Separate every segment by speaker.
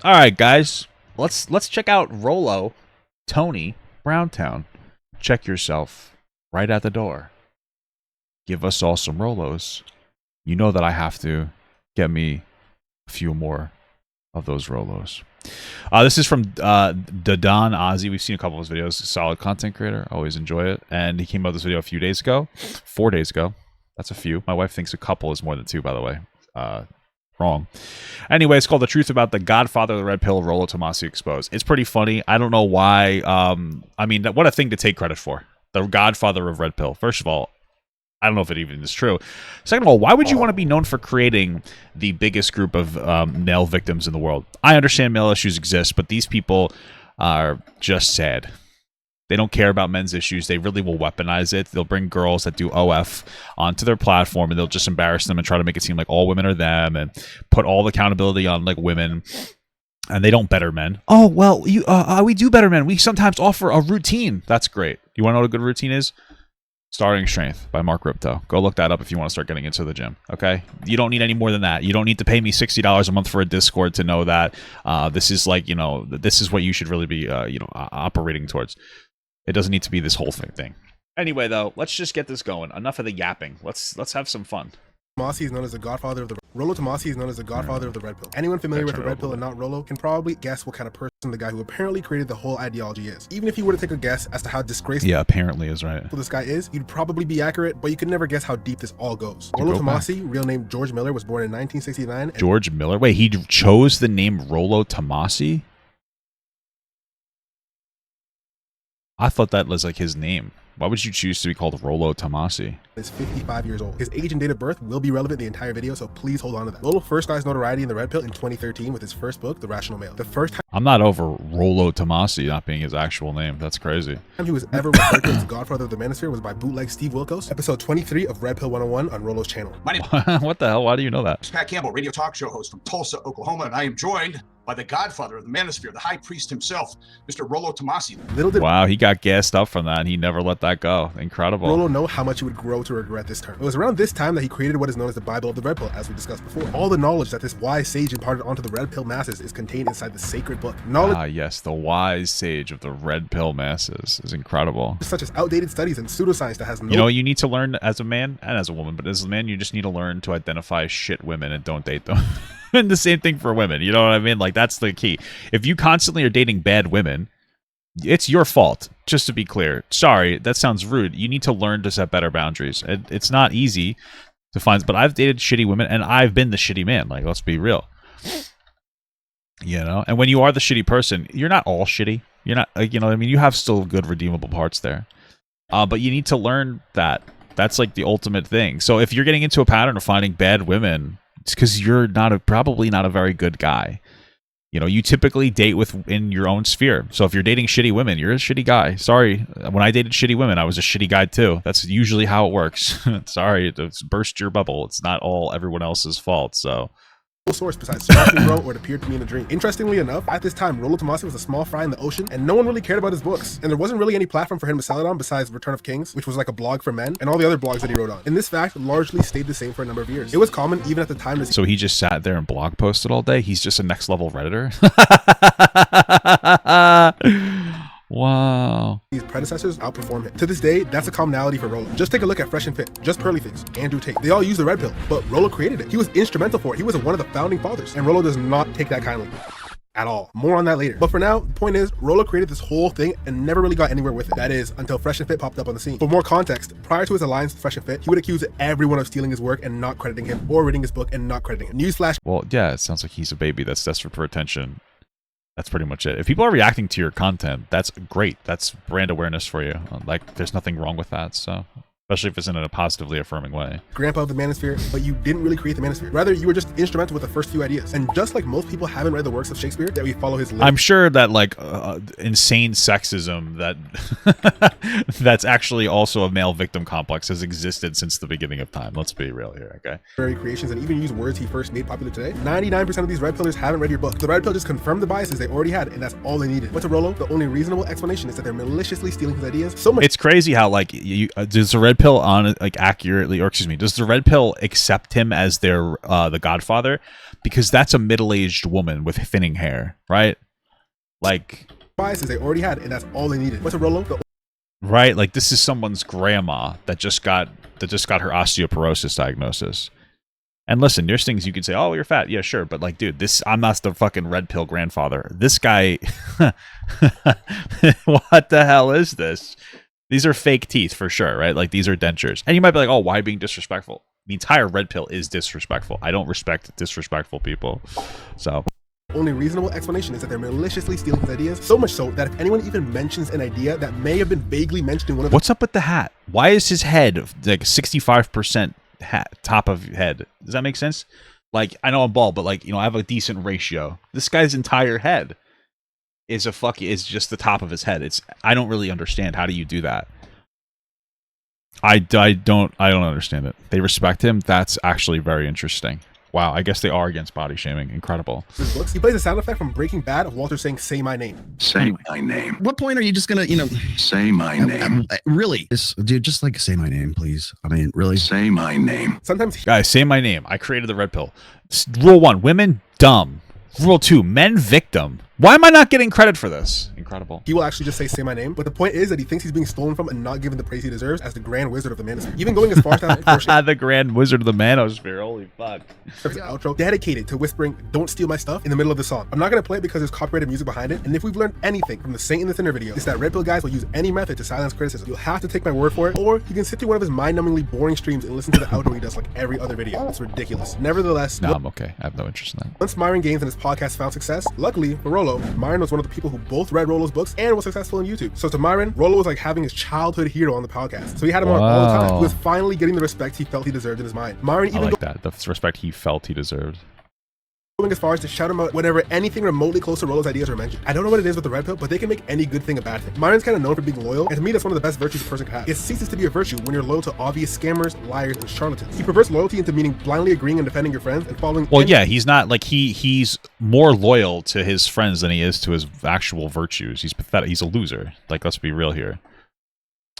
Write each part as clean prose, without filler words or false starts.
Speaker 1: All right, guys, let's check out Rollo, Tony, Browntown. Check yourself right at the door. Give us all some Rolos. You know that I have to get me a few more of those Rolos. This is from Don Ozzy. We've seen a couple of his videos. Solid content creator. Always enjoy it. And he came out with this video a few days ago. 4 days ago. That's a few. My wife thinks a couple is more than two, by the way. Wrong. Anyway, it's called The Truth About the Godfather of the Red Pill, Rollo Tomassi Exposed. It's pretty funny. I don't know why. I mean, what a thing to take credit for. The Godfather of Red Pill. First of all, I don't know if it even is true. Second of all, why would you want to be known for creating the biggest group of male victims in the world? I understand male issues exist, but these people are just sad. They don't care about men's issues. They really will weaponize it. They'll bring girls that do OF onto their platform, and they'll just embarrass them and try to make it seem like all women are them and put all the accountability on like women. And they don't better men. Oh, well, we do better men. We sometimes offer a routine. That's great. You want to know what a good routine is? Starting Strength by Mark Ripto. Go look that up if you want to start getting into the gym, okay? You don't need any more than that. You don't need to pay me $60 a month for a Discord to know that this is like, this is what you should really be, operating towards. It doesn't need to be this whole thing. Anyway, though, let's just get this going. Enough of the yapping. Let's have some fun.
Speaker 2: Tomassi is known as the Godfather of the Rollo. Tomassi is known as the Godfather of the Red Pill. Anyone familiar with the Red Pill and not Rollo can probably guess what kind of person the guy who apparently created the whole ideology is. Even if you were to take a guess as to how disgraceful
Speaker 1: apparently is right.
Speaker 2: this guy is, you'd probably be accurate, but you could never guess how deep this all goes. Rollo Tomassi, real name George Miller, was born in 1969.
Speaker 1: George Miller? Wait, he chose the name Rollo Tomassi? I thought that was like his name. Why would you choose to be called Rollo Tomassi?
Speaker 2: Is 55 years old. His age and date of birth will be relevant the entire video, so please hold on to that. Rollo first got his notoriety in the Red Pill in 2013 with his first book, The Rational Male. The first time
Speaker 1: I'm not over Rollo Tomassi not being his actual name. That's crazy.
Speaker 2: he was ever referred to as the Godfather of the Manosphere was by bootleg Steve Wilkos, episode 23 of Red Pill 101 on Rollo's channel.
Speaker 3: My name
Speaker 1: What the hell? Why do you know that?
Speaker 3: is Pat Campbell, radio talk show host from Tulsa, Oklahoma, and I am joined by the Godfather of the Manosphere, the High Priest himself, Mr. Rollo Tomassi.
Speaker 2: Little did
Speaker 1: Wow, he got gassed up from that and he never let that go. Incredible.
Speaker 2: Rollo know how much he would grow to regret this term. It was around this time that he created what is known as the Bible of the Red Pill, as we discussed before. All the knowledge that this wise sage imparted onto the Red Pill masses is contained inside the sacred book. Knowledge
Speaker 1: Yes, the wise sage of the Red Pill masses is incredible.
Speaker 2: such as outdated studies and pseudoscience that has no...
Speaker 1: You know what you need to learn as a man and as a woman, but as a man, you just need to learn to identify shit women and don't date them. And the same thing for women. You know what I mean? Like, that's the key. If you constantly are dating bad women, it's your fault, just to be clear. Sorry, that sounds rude. You need to learn to set better boundaries. It's not easy to find, but I've dated shitty women, and I've been the shitty man. Like, let's be real. You know? And when you are the shitty person, you're not all shitty. You're not, you know what I mean? You have still good redeemable parts there. But you need to learn that. That's like the ultimate thing. So if you're getting into a pattern of finding bad women, it's because you're probably not a very good guy. You know, you typically date within your own sphere. So if you're dating shitty women, you're a shitty guy. Sorry, when I dated shitty women, I was a shitty guy too. That's usually how it works. Sorry to burst your bubble. It's not all everyone else's fault. So
Speaker 2: source besides sparkling bro or it appeared to me in a dream. Interestingly enough, at this time, Rollo Tomassi was a small fry in the ocean, and no one really cared about his books. And there wasn't really any platform for him to sell it on besides Return of Kings, which was like a blog for men, and all the other blogs that he wrote on. And this fact largely stayed the same for a number of years. It was common even at the time to see
Speaker 1: so he just sat there and blog posted all day? He's just a next level Redditor? Wow.
Speaker 2: his predecessors outperform him. To this day, that's a commonality for Rollo. Just take a look at Fresh and Fit, Just Pearly Things, Andrew Tate. They all use the Red Pill, but Rollo created it. He was instrumental for it. He was one of the founding fathers, and Rollo does not take that kindly at all. More on that later. But for now, the point is, Rollo created this whole thing and never really got anywhere with it. That is, until Fresh and Fit popped up on the scene. For more context, prior to his alliance with Fresh and Fit, he would accuse everyone of stealing his work and not crediting him, or reading his book and not crediting him. Newsflash.
Speaker 1: Well, yeah, it sounds like he's a baby that's desperate for attention. That's pretty much it. If people are reacting to your content, that's great. That's brand awareness for you. Like, there's nothing wrong with that, so... especially if it's in a positively affirming way.
Speaker 2: Grandpa of the manosphere, but you didn't really create the manosphere. Rather, you were just instrumental with the first few ideas. And just like most people haven't read the works of Shakespeare, that we follow his
Speaker 1: I'm sure that like insane sexism that that's actually also a male victim complex has existed since the beginning of time. Let's be real here, okay?
Speaker 2: very creations and even use words he first made popular today. 99% of these Red Pillers haven't read your book. The Red Pill just confirmed the biases they already had, and that's all they needed. But to Rollo, the only reasonable explanation is that they're maliciously stealing his ideas so much.
Speaker 1: It's crazy how like does the Red red pill on like accurately, or excuse me, does the red pill accept him as their the Godfather? Because that's a middle-aged woman with thinning hair, right? Like
Speaker 2: biases they already had, and that's all they needed. What's a Rollo?
Speaker 1: Right, like this is someone's grandma that just got her osteoporosis diagnosis. And listen, there's things you could say, oh, you're fat. Yeah, sure. But like, dude, I'm not the fucking red pill grandfather. This guy, what the hell is this? These are fake teeth for sure, right? Like these are dentures. And you might be like, oh, why being disrespectful? The entire red pill is disrespectful. I don't respect disrespectful people. So
Speaker 2: only reasonable explanation is that they're maliciously stealing his ideas, so much so that if anyone even mentions an idea that may have been vaguely mentioned in one of
Speaker 1: what's up with the hat? Why is his head like 65% hat, top of head? Does that make sense? Like, I know I'm bald, but like, you know, I have a decent ratio. This guy's entire head is just the top of his head. I don't really understand. How do you do that? I don't understand it. They respect him. That's actually very interesting. Wow, I guess they are against body shaming. Incredible.
Speaker 2: his books. He plays a sound effect from Breaking Bad of Walter saying, "Say my name."
Speaker 4: Say my name.
Speaker 5: What point are you just gonna,
Speaker 4: Say my name.
Speaker 5: really?
Speaker 6: Dude, just like say my name, please. I mean, really.
Speaker 4: Say my name.
Speaker 2: Sometimes
Speaker 1: Guys, say my name. I created the red pill. Rule 1, women, dumb. Rule 2, men, victim. Why am I not getting credit for this? Incredible.
Speaker 2: he will actually just say my name. But the point is that he thinks he's being stolen from and not given the praise he deserves as the Grand Wizard of the Manosphere. Even going as far as to have a portion
Speaker 1: The Grand Wizard of the Manosphere. Holy fuck.
Speaker 2: of his outro dedicated to whispering, "Don't steal my stuff" in the middle of the song. I'm not going to play it because there's copyrighted music behind it. And if we've learned anything from the Saint in the Thinner video, it's that red pill guys will use any method to silence criticism. You'll have to take my word for it, or you can sit through one of his mind-numbingly boring streams and listen to the outro he does like every other video. It's ridiculous. Nevertheless,
Speaker 1: No, I'm okay. I have no interest in that.
Speaker 2: once Myron Gaines and his podcast found success, luckily for Rollo, Myron was one of the people who both read Rollo's books and was successful on YouTube. So to Myron, Rollo was like having his childhood hero on the podcast. So he had him on all the time. He was finally getting the respect he felt he deserved in his mind. Myron
Speaker 1: I
Speaker 2: even
Speaker 1: like that. The respect he felt he deserved.
Speaker 2: going as far as to shout him out whenever anything remotely close to Rollo's ideas were mentioned. I don't know what it is with the red pill, but they can make any good thing a bad thing. Myron's kind of known for being loyal, and to me that's one of the best virtues a person can have. It ceases to be a virtue when you're loyal to obvious scammers, liars, and charlatans. He perverts loyalty into meaning blindly agreeing and defending your friends and following.
Speaker 1: Well, yeah, he's not like he's more loyal to his friends than he is to his actual virtues. He's pathetic. He's a loser. Like, let's be real here.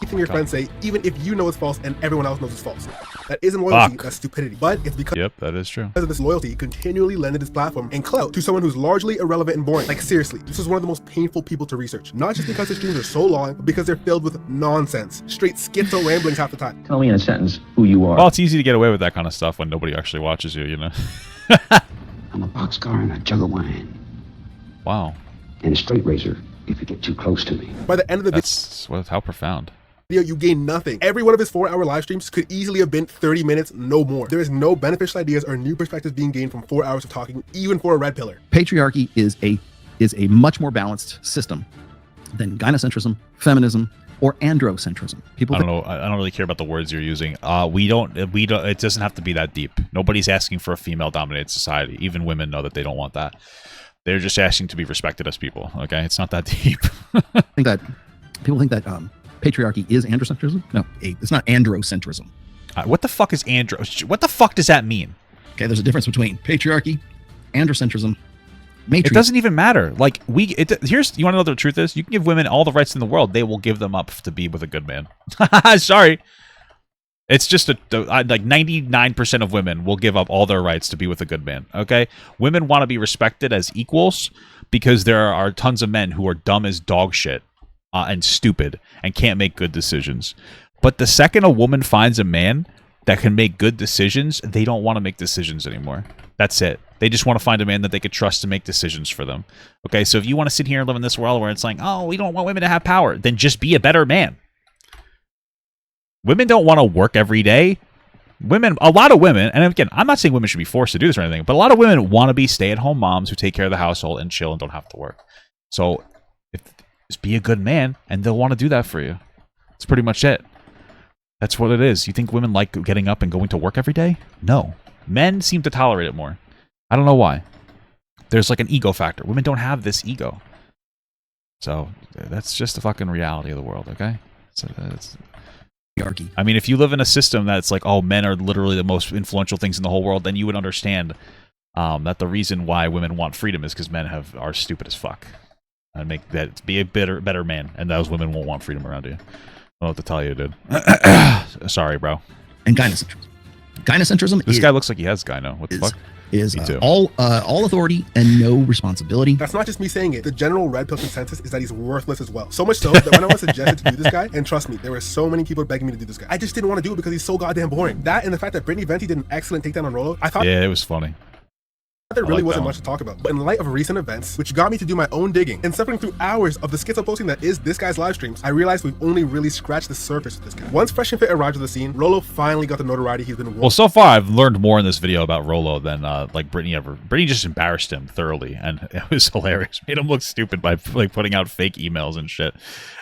Speaker 2: Anything your friends say, even if you know it's false and everyone else knows it's false. That isn't loyalty, that's stupidity. But it's because
Speaker 1: Yep, that is true.
Speaker 2: of this loyalty, he continually lended his platform and clout to someone who's largely irrelevant and boring. Like seriously, this is one of the most painful people to research. Not just because his streams are so long, but because they're filled with nonsense. Straight schizo ramblings half the time.
Speaker 7: Tell me in a sentence who you are.
Speaker 1: Well, it's easy to get away with that kind of stuff when nobody actually watches you, you know?
Speaker 7: I'm a boxcar and a jug of wine.
Speaker 1: Wow.
Speaker 7: And a straight razor if you get too close to me.
Speaker 2: By the end of the
Speaker 1: How profound.
Speaker 2: video, you gain nothing. Every one of his 4-hour live streams could easily have been 30 minutes, no more. There is no beneficial ideas or new perspectives being gained from 4 hours of talking, even for a red pillar.
Speaker 5: Patriarchy is a much more balanced system than gynocentrism, feminism, or androcentrism. People
Speaker 1: I don't know. I don't really care about the words you're using. We don't. It doesn't have to be that deep. Nobody's asking for a female-dominated society. Even women know that they don't want that. They're just asking to be respected as people. Okay, it's not that deep.
Speaker 5: think that patriarchy is androcentrism. No, it's not androcentrism.
Speaker 1: What the fuck is What the fuck does that mean?
Speaker 5: Okay, there's a difference between patriarchy, androcentrism, matriarchy.
Speaker 1: It doesn't even matter. Like you want to know what the truth is? You can give women all the rights in the world. They will give them up to be with a good man. Sorry. It's just like 99% of women will give up all their rights to be with a good man. Okay? Women want to be respected as equals because there are tons of men who are dumb as dog shit and stupid and can't make good decisions. But the second a woman finds a man that can make good decisions, they don't want to make decisions anymore. That's it. They just want to find a man that they could trust to make decisions for them. Okay? So if you want to sit here and live in this world where it's like, oh, we don't want women to have power, then just be a better man. Women don't want to work every day. A lot of women, and again, I'm not saying women should be forced to do this or anything, but a lot of women want to be stay-at-home moms who take care of the household and chill and don't have to work. So, just be a good man, and they'll want to do that for you. That's pretty much it. That's what it is. You think women like getting up and going to work every day? No. Men seem to tolerate it more. I don't know why. There's like an ego factor. Women don't have this ego. So, that's just the fucking reality of the world, okay? I mean, if you live in a system that's like, oh, men are literally the most influential things in the whole world, then you would understand that the reason why women want freedom is because men are stupid as fuck. And make that be a better man, and those women won't want freedom around you. I don't know what to tell you, dude. Sorry, bro.
Speaker 5: And gynocentrism. Gynocentrism
Speaker 1: This guy looks like he has gyno. What the fuck?
Speaker 5: Is
Speaker 1: Me too.
Speaker 5: all authority and no responsibility.
Speaker 2: That's not just me saying it. The general red pill consensus is that he's worthless as well. So much so that when I was suggested to do this guy, and trust me, there were so many people begging me to do this guy, I just didn't want to do it because he's so goddamn boring. That and the fact that Brittany Venti did an excellent takedown on Rollo, I thought
Speaker 1: Yeah, it was funny.
Speaker 2: there really
Speaker 1: like
Speaker 2: wasn't
Speaker 1: that
Speaker 2: much to talk about. But in light of recent events, which got me to do my own digging, and suffering through hours of the schizo posting that is this guy's live streams, I realized we've only really scratched the surface with this guy. Once Fresh and Fit arrived to the scene, Rollo finally got the notoriety he's been
Speaker 1: Well, so far I've learned more in this video about Rollo than like Brittany ever. Brittany just embarrassed him thoroughly, and it was hilarious. Made him look stupid by like putting out fake emails and shit,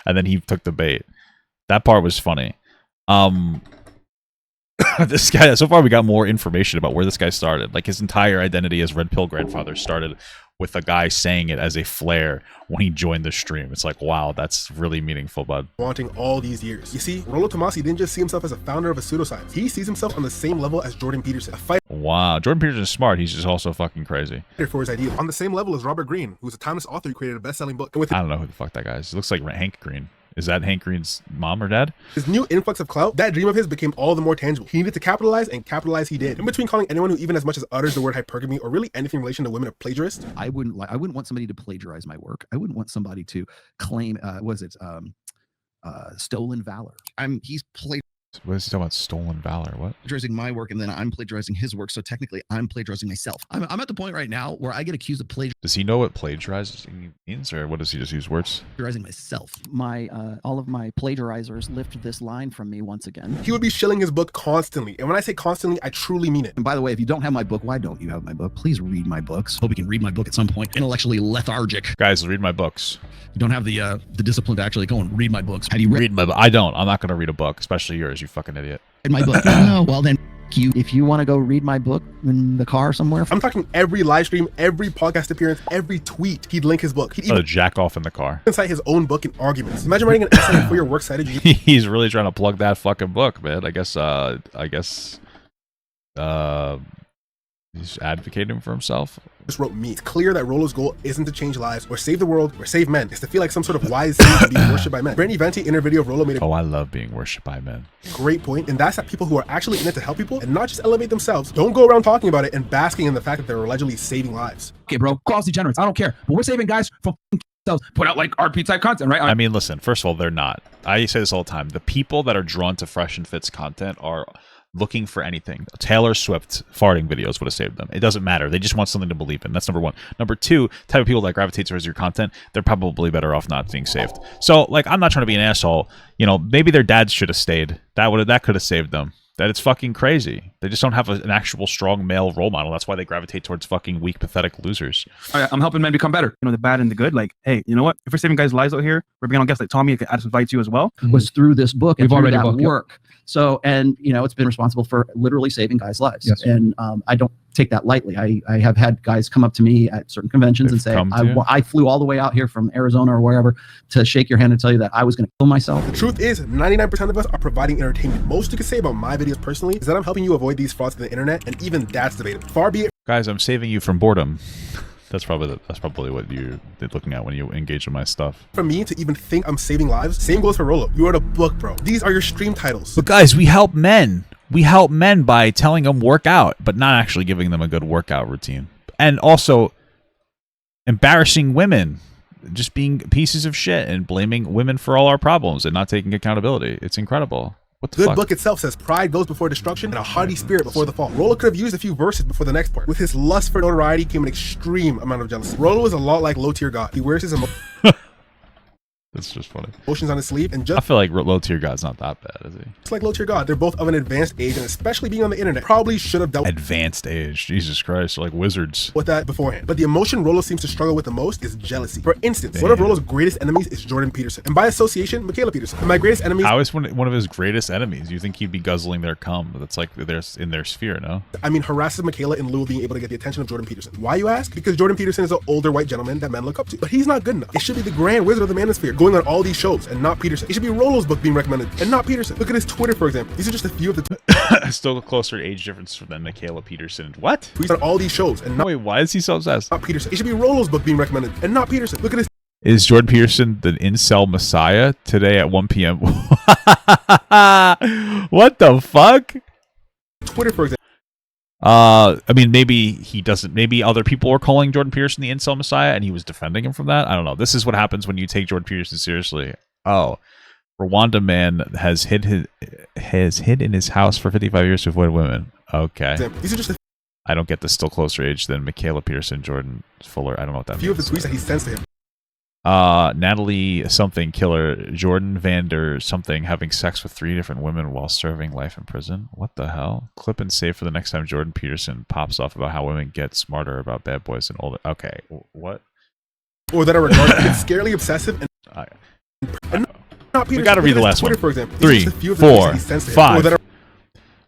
Speaker 1: and then he took the bait. That part was funny. This guy, so far we got more information about where this guy started. Like his entire identity as Red Pill Grandfather started with a guy saying it as a flare when he joined the stream. It's like, wow, that's really meaningful, bud.
Speaker 2: wanting all these years. You see, Rollo Tomassi didn't just see himself as a founder of a pseudoscience. He sees himself on the same level as Jordan Peterson, a fighter
Speaker 1: Wow, Jordan Peterson is smart. He's just also fucking crazy.
Speaker 2: for his ideals, on the same level as Robert Greene, who's a timeless author who created a best-selling book. And with
Speaker 1: I don't know who the fuck that guy is. He looks like Hank Green. Is that Hank Green's mom or dad?
Speaker 2: his new influx of clout, that dream of his became all the more tangible. He needed to capitalize, and capitalize he did. In between calling anyone who even as much as utters the word hypergamy or really anything in relation to women a plagiarist,
Speaker 5: I wouldn't want somebody to plagiarize my work. I wouldn't want somebody to claim stolen valor. He's
Speaker 1: What is he talking about? Stolen valor? What?
Speaker 5: plagiarizing my work, and then I'm plagiarizing his work. So technically, I'm plagiarizing myself. I'm at the point right now where I get accused of
Speaker 1: Does he know what plagiarizing means, or what does he just use words?
Speaker 5: plagiarizing myself.
Speaker 8: My all of my plagiarizers lift this line from me once again.
Speaker 2: he would be shilling his book constantly. And when I say constantly, I truly mean it.
Speaker 5: And by the way, if you don't have my book, why don't you have my book? Please read my books. Hope you can read my book at some point. Intellectually lethargic.
Speaker 1: Guys, read my books.
Speaker 5: You don't have the discipline to actually go and read my books. Have you read
Speaker 1: Read my. I don't. I'm not gonna read a book, especially yours. You fucking idiot.
Speaker 5: my book? No, well then, you.
Speaker 8: If you want to go read my book in the car somewhere,
Speaker 2: I'm talking every live stream, every podcast appearance, every tweet, he'd link his book. He'd
Speaker 1: Oh,
Speaker 2: even
Speaker 1: jack off in the car.
Speaker 2: cite his own book in arguments. Imagine writing an essay for your works cited. You
Speaker 1: He's really trying to plug that fucking book, man. I guess he's advocating for himself.
Speaker 2: just wrote me. It's clear that Rollo's goal isn't to change lives or save the world or save men. It's to feel like some sort of wise saint to be worshipped by men. Brittany Venti in her video of Rollo made a
Speaker 1: Oh, I love being worshipped by men.
Speaker 2: great point, and that's that people who are actually in it to help people and not just elevate themselves don't go around talking about it and basking in the fact that they're allegedly saving lives.
Speaker 9: Okay, bro, call us degenerates. I don't care. But we're saving guys from themselves. Put out like RP type content, right?
Speaker 1: I mean, listen, first of all, they're not. I say this all the time. The people that are drawn to Fresh and Fit's content are looking for anything. Taylor Swift farting videos would have saved them. It doesn't matter. They just want something to believe in. That's number one. Number two, type of people that gravitate towards your content, they're probably better off not being saved. So, like, I'm not trying to be an asshole. You know, maybe their dads should have stayed. That could have saved them. That it's fucking crazy. They just don't have an actual strong male role model. That's why they gravitate towards fucking weak, pathetic losers.
Speaker 9: I'm helping men become better. You know, the bad and the good. Like, hey, you know what? If we're saving guys' lives out here, we're bringing on guests like Tommy. I could invite you as well.
Speaker 8: was through this book and
Speaker 9: We've
Speaker 8: through
Speaker 9: already
Speaker 8: that
Speaker 9: booked, yep.
Speaker 8: work. So, and you know, it's been responsible for literally saving guys' lives.
Speaker 9: Yes.
Speaker 8: And I don't take that lightly. I have had guys come up to me at certain conventions and
Speaker 1: They've
Speaker 8: say,
Speaker 1: come to you?
Speaker 8: I flew all the way out here from Arizona or wherever to shake your hand and tell you that I was going to kill myself.
Speaker 2: The truth is, 99% of us are providing entertainment. Most you can say about my videos personally is that I'm helping you avoid these frauds on the internet, and even that's debatable. Far be it
Speaker 1: Guys, I'm saving you from boredom. That's probably what you're looking at when you engage in my stuff.
Speaker 2: from me to even think I'm saving lives. Same goes for Rollo. You wrote a book, bro. These are your stream titles.
Speaker 1: But guys, we help men. We help men by telling them work out, but not actually giving them a good workout routine. And also embarrassing women, just being pieces of shit and blaming women for all our problems and not taking accountability. It's incredible. What the
Speaker 2: Good
Speaker 1: fuck?
Speaker 2: book itself says pride goes before destruction and a haughty spirit before the fall. Rollo could have used a few verses before the next part. With his lust for notoriety came an extreme amount of jealousy. Rollo is a lot like low tier God. He wears his
Speaker 1: That's just funny.
Speaker 2: emotions on his sleeve, and
Speaker 1: I
Speaker 2: just
Speaker 1: feel like low tier God's not that bad, is he?
Speaker 2: like low tier God, they're both of an advanced age, and especially being on the internet, probably should have dealt
Speaker 1: Advanced age. Jesus Christ. Like wizards.
Speaker 2: with that beforehand. But the emotion Rollo seems to struggle with the most is jealousy. For instance, one of Rollo's greatest enemies is Jordan Peterson, and by association, Michaela Peterson. And my greatest enemies,
Speaker 1: How is one of his greatest enemies? You think he'd be guzzling their cum? That's like they're in their sphere, no?
Speaker 2: I mean, harasses Michaela in lieu of being able to get the attention of Jordan Peterson. Why, you ask? Because Jordan Peterson is an older white gentleman that men look up to. But he's not good enough. It should be the Grand Wizard of the Manosphere going on all these shows and not Peterson. It should be Rollo's book being recommended and not Peterson. Look at his Twitter, for example. These are just a few of the
Speaker 1: Still a closer age difference than Michaela Peterson. What?
Speaker 2: tweets on all these shows and not
Speaker 1: Wait, why is he so obsessed?
Speaker 2: Peterson. It should be Rollo's book being recommended and not Peterson. Look at his
Speaker 1: Is Jordan Peterson the incel messiah today at 1 p.m.? What the fuck?
Speaker 2: Twitter, for example.
Speaker 1: I mean, maybe he doesn't. Maybe other people are calling Jordan Peterson the incel messiah, and he was defending him from that. I don't know. This is what happens when you take Jordan Peterson seriously. Oh, Rwanda man has hid in his house for 55 years to avoid women. Okay.
Speaker 2: These are just a
Speaker 1: I don't get this still closer age than Michaela Peterson, Jordan Fuller. I don't know what that
Speaker 2: few of
Speaker 1: means.
Speaker 2: the tweets that he sends to him.
Speaker 1: Natalie something killer, Jordan Vander something having sex with 3 different women while serving life in prison. What the hell? Clip and save for the next time Jordan Peterson pops off about how women get smarter about bad boys and older. Okay, what?
Speaker 2: Or that are regarded as scarily obsessive and not Peterson.
Speaker 1: We gotta read the last
Speaker 2: Twitter,
Speaker 1: one.
Speaker 2: for example.
Speaker 1: 3, 4, 5.
Speaker 2: Or that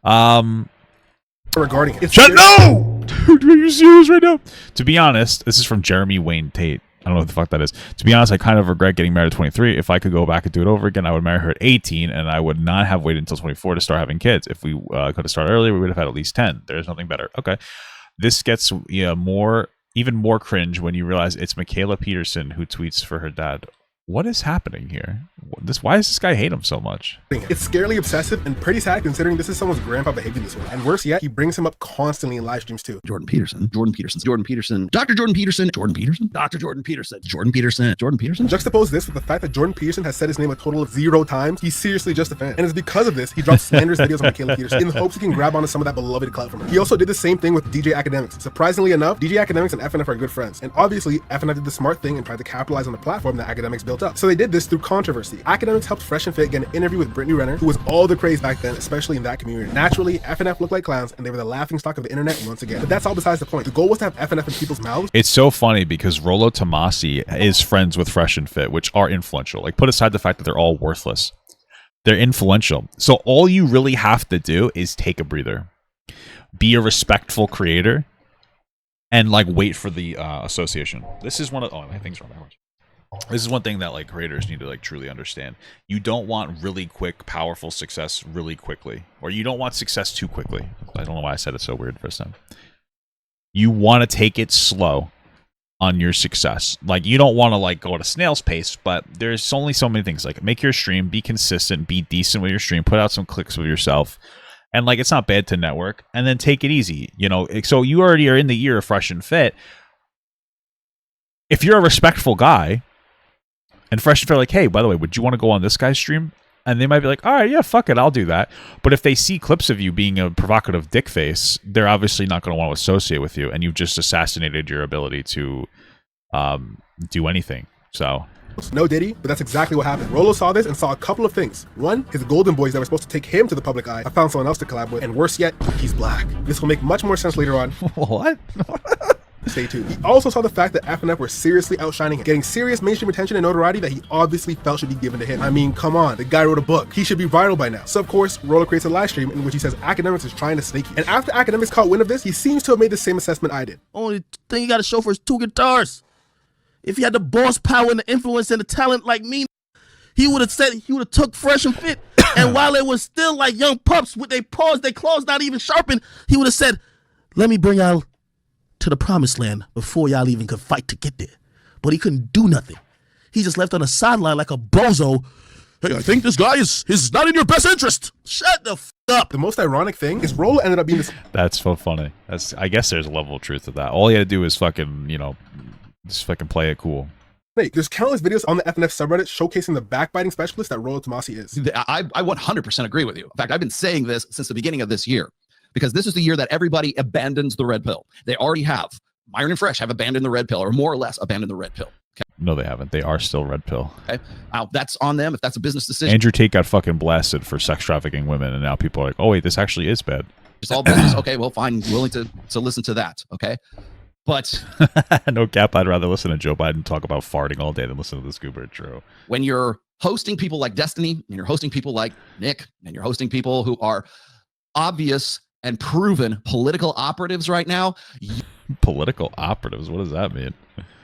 Speaker 2: are regarding it.
Speaker 1: Shut no! Dude, are you serious right now? To be honest, this is from Jeremy Wayne Tate. I don't know what the fuck that is. To be honest, I kind of regret getting married at 23. If I could go back and do it over again, I would marry her at 18, and I would not have waited until 24 to start having kids. If we could have started earlier, we would have had at least 10. There's nothing better. Okay. This gets even more cringe when you realize it's Michaela Peterson who tweets for her dad. What is happening here? Why does this guy hate him so much?
Speaker 2: It's scarily obsessive and pretty sad considering this is someone's grandpa behaving this way. And worse yet, he brings him up constantly in live streams too.
Speaker 5: Jordan Peterson, Dr. Jordan Peterson, Dr. Jordan Peterson, Dr. Jordan Peterson, Jordan Peterson.
Speaker 2: Juxtapose this with the fact that Jordan Peterson has said his name a total of 0 times. He's seriously just a fan. And it's because of this, he drops slanderous videos on Michaela Peterson in the hopes he can grab onto some of that beloved clout from her. He also did the same thing with DJ Academics. Surprisingly enough, DJ Academics and FNF are good friends. And obviously, FNF did the smart thing and tried to capitalize on the platform that Academics built up. So they did this through controversy. Academics helped Fresh and Fit get an interview with Brittany Renner, who was all the craze back then, especially in that community. Naturally, FNF looked like clowns, and they were the laughingstock of the internet once again. But that's all besides the point. The goal was to have FNF in people's mouths.
Speaker 1: It's so funny because Rollo Tomassi is friends with Fresh and Fit, which are influential. Like, put aside the fact that they're all worthless. They're influential. So all you really have to do is take a breather. Be a respectful creator and, like, wait for the association. This is one of... Oh, my thing's wrong. This is one thing that, like, creators need to, like, truly understand. You don't want really quick, powerful success really quickly. Or you don't want success too quickly. I don't know why I said it so weird first time. You want to take it slow on your success. Like, you don't want to, like, go at a snail's pace, but there's only so many things. Like, make your stream, be consistent, be decent with your stream, put out some clicks with yourself. And, like, it's not bad to network. And then take it easy. You know, so you already are in the year of Fresh and Fit. If you're a respectful guy... And Fresh and Fit are like, hey, by the way, would you want to go on this guy's stream? And they might be like, all right, yeah, fuck it, I'll do that. But if they see clips of you being a provocative dick face, they're obviously not going to want to associate with you. And you've just assassinated your ability to do anything. So...
Speaker 2: No Diddy, but that's exactly what happened. Rolo saw this and saw a couple of things. One, his golden boys that were supposed to take him to the public eye have found someone else to collab with. And worse yet, he's black. This will make much more sense later on.
Speaker 1: What?
Speaker 2: Stay tuned. He also saw the fact that FNF were seriously outshining him, getting serious mainstream attention and notoriety that he obviously felt should be given to him. I mean, come on, the guy wrote a book. He should be viral by now. So of course, Rolo creates a live stream in which he says Academics is trying to snake you. And after Academics caught wind of this, he seems to have made the same assessment I did.
Speaker 10: Only thing you gotta show for is 2 guitars. If he had the boss power and the influence and the talent like me, he would have took Fresh and Fit. And while they was still like young pups with their paws, their claws not even sharpened, he would have said, let me bring y'all to the promised land before y'all even could fight to get there. But he couldn't do nothing. He just left on the sideline like a bozo. Hey, I think this guy is not in your best interest. Shut the f up.
Speaker 2: The most ironic thing is Rolo ended up being this.
Speaker 1: That's so funny. I guess there's a level of truth to that. All you had to do is fucking, you know, just fucking play it cool.
Speaker 2: There's countless videos on the FNF subreddit showcasing the backbiting specialist that Rollo Tomassi is.
Speaker 5: I 100% agree with you. In fact, I've been saying this since the beginning of this year. Because this is the year that everybody abandons the red pill. They already have. Myron and Fresh have abandoned the red pill, or more or less abandoned the red pill. Okay.
Speaker 1: No, they haven't. They are still red pill.
Speaker 5: Okay. That's on them. If that's a business decision.
Speaker 1: Andrew Tate got fucking blasted for sex trafficking women, and now people are like, oh, wait, this actually is bad.
Speaker 5: It's all business. Okay, well, fine. Willing to listen to that. Okay. But
Speaker 1: no cap, I'd rather listen to Joe Biden talk about farting all day than listen to this goober. True.
Speaker 5: When you're hosting people like Destiny, and you're hosting people like Nick, and you're hosting people who are obvious and proven political operatives right now.
Speaker 1: Political operatives? What does that mean?